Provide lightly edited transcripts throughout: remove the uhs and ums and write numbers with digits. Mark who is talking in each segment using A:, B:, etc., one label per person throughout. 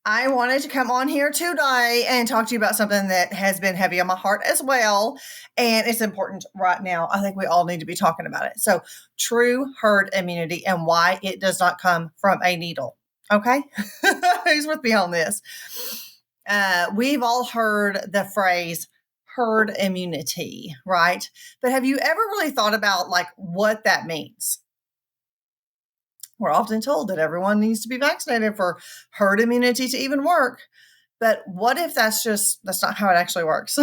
A: I wanted to come on here today and talk to you about something that has been heavy on my heart as well. And it's important right now. I think we all need to be talking about it. So, true herd immunity and why it does not come from a needle. Okay. Who's with me on this? We've all heard the phrase herd immunity, right? But have you ever really thought about like what that means? We're often told that everyone needs to be vaccinated for herd immunity to even work. But what if that's not how it actually works?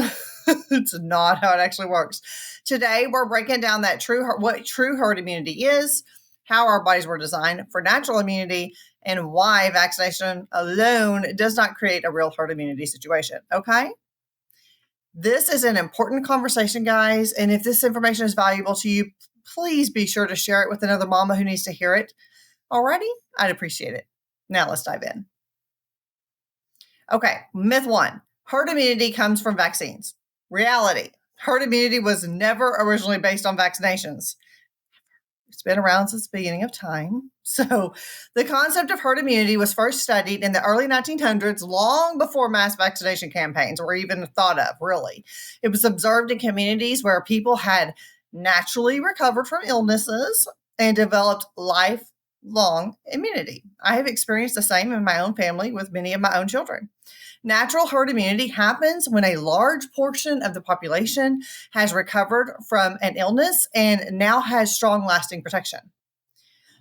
A: It's not how it actually works. Today, we're breaking down what true herd immunity is, how our bodies were designed for natural immunity, and why vaccination alone does not create a real herd immunity situation. Okay? This is an important conversation, guys. And if this information is valuable to you, please be sure to share it with another mama who needs to hear it. Alrighty, I'd appreciate it. Now let's dive in. Okay, myth one, herd immunity comes from vaccines. Reality, herd immunity was never originally based on vaccinations. It's been around since the beginning of time. So the concept of herd immunity was first studied in the early 1900s, long before mass vaccination campaigns were even thought of, really. It was observed in communities where people had naturally recovered from illnesses and developed lifelong immunity. I have experienced the same in my own family with many of my own children. Natural herd immunity happens when a large portion of the population has recovered from an illness and now has strong lasting protection.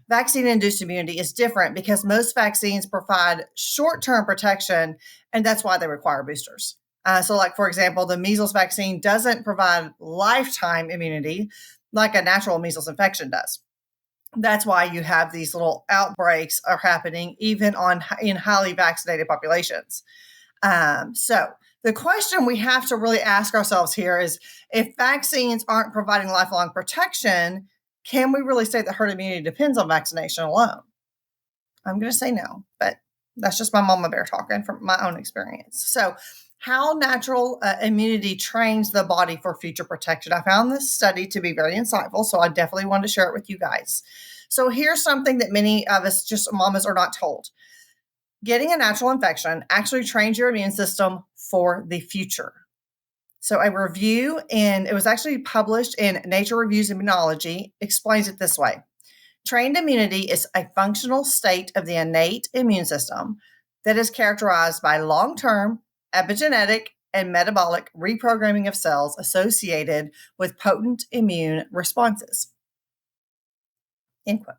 A: Vaccine-induced immunity is different because most vaccines provide short-term protection, and that's why they require boosters. Like, for example, the measles vaccine doesn't provide lifetime immunity like a natural measles infection does. That's why you have these little outbreaks are happening even in highly vaccinated populations. So the question we have to really ask ourselves here is, if vaccines aren't providing lifelong protection, can we really say that herd immunity depends on vaccination alone? I'm going to say no, but that's just my mama bear talking from my own experience. So how natural immunity trains the body for future protection. I found this study to be very insightful, so I definitely wanted to share it with you guys. So here's something that many of us, just mamas, are not told. Getting a natural infection actually trains your immune system for the future. So a review, and it was actually published in Nature Reviews Immunology, explains it this way. Trained immunity is a functional state of the innate immune system that is characterized by long-term epigenetic and metabolic reprogramming of cells associated with potent immune responses. End quote.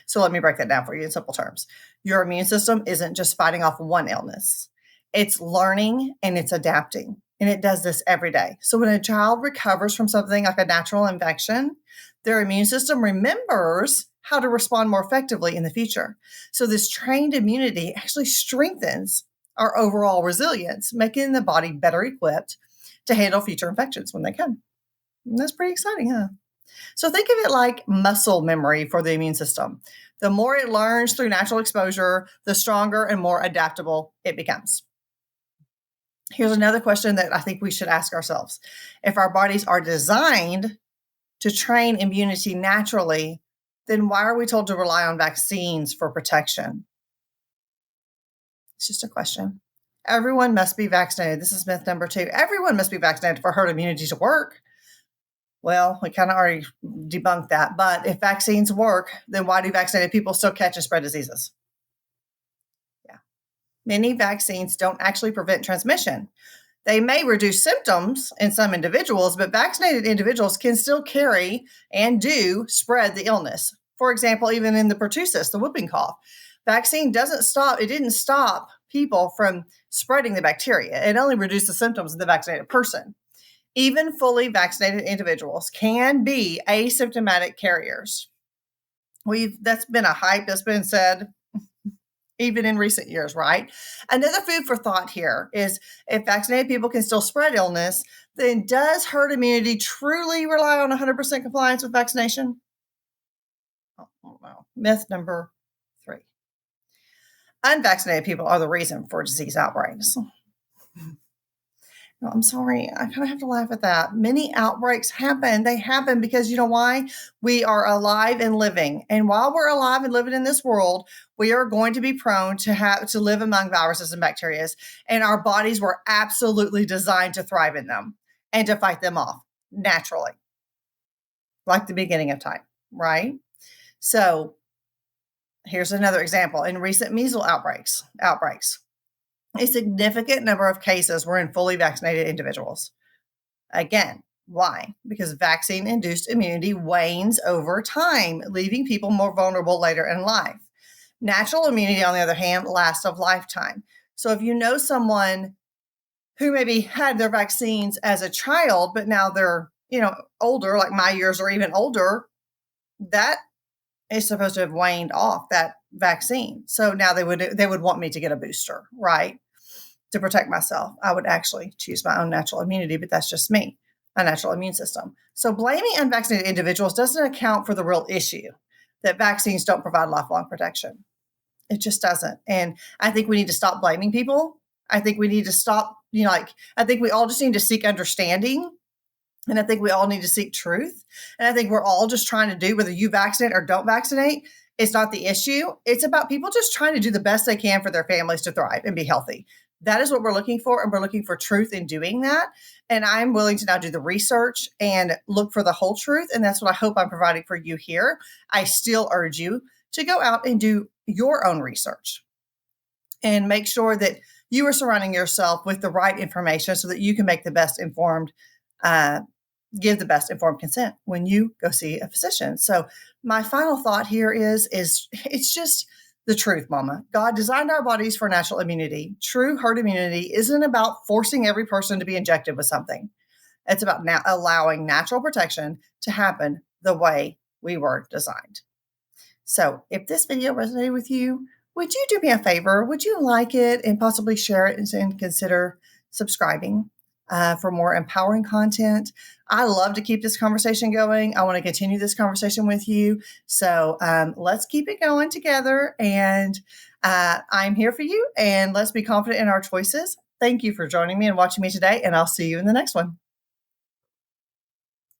A: So let me break that down for you in simple terms. Your immune system isn't just fighting off one illness. It's learning and it's adapting. And it does this every day. So when a child recovers from something like a natural infection, their immune system remembers how to respond more effectively in the future. So this trained immunity actually strengthens our overall resilience, making the body better equipped to handle future infections when they come. And that's pretty exciting, huh? So think of it like muscle memory for the immune system. The more it learns through natural exposure, the stronger and more adaptable it becomes. Here's another question that I think we should ask ourselves. If our bodies are designed to train immunity naturally, then why are we told to rely on vaccines for protection? It's just a question. Everyone must be vaccinated. This is myth number 2. Everyone must be vaccinated for herd immunity to work. Well, we kind of already debunked that. But if vaccines work, then why do vaccinated people still catch and spread diseases? Yeah. Many vaccines don't actually prevent transmission. They may reduce symptoms in some individuals, but vaccinated individuals can still carry and do spread the illness. For example, even in the pertussis, the whooping cough, vaccine didn't stop people from spreading the bacteria. It only reduced the symptoms of the vaccinated person. Even fully vaccinated individuals can be asymptomatic carriers. That's been a hype that's been said even in recent years, right? Another food for thought here is, if vaccinated people can still spread illness, then does herd immunity truly rely on 100% compliance with vaccination? Oh, no. Myth number 3. Unvaccinated people are the reason for disease outbreaks. No, I'm sorry. I kind of have to laugh at that. Many outbreaks happen. They happen because you know why? We are alive and living. And while we're alive and living in this world, we are going to be prone to live among viruses and bacteria. And our bodies were absolutely designed to thrive in them and to fight them off naturally, like the beginning of time, right? So here's another example. In recent measles outbreaks, a significant number of cases were in fully vaccinated individuals. Again, why? Because vaccine induced immunity wanes over time, leaving people more vulnerable later in life. Natural immunity, on the other hand, lasts a lifetime. So if you know someone who maybe had their vaccines as a child, but now they're, older, like my years or even older, that is supposed to have waned off, that vaccine. So now they would want me to get a booster, right? To protect myself. I would actually choose my own natural immunity, but that's just me, a natural immune system. So blaming unvaccinated individuals doesn't account for the real issue that vaccines don't provide lifelong protection. It just doesn't. And I think we need to stop blaming people. I think we need to stop, I think we all just need to seek understanding. And I think we all need to seek truth. And I think we're all just trying to do, whether you vaccinate or don't vaccinate, it's not the issue. It's about people just trying to do the best they can for their families to thrive and be healthy. That is what we're looking for. And we're looking for truth in doing that. And I'm willing to now do the research and look for the whole truth. And that's what I hope I'm providing for you here. I still urge you to go out and do your own research and make sure that you are surrounding yourself with the right information so that you can make the best informed give the best informed consent when you go see a physician. So my final thought here is it's just the truth, Mama. God designed our bodies for natural immunity. True herd immunity isn't about forcing every person to be injected with something. It's about allowing natural protection to happen the way we were designed. So if this video resonated with you, would you do me a favor? Would you like it and possibly share it and consider subscribing for more empowering content? I love to keep this conversation going. I want to continue this conversation with you. So let's keep it going together. And I'm here for you. And let's be confident in our choices. Thank you for joining me and watching me today. And I'll see you in the next one.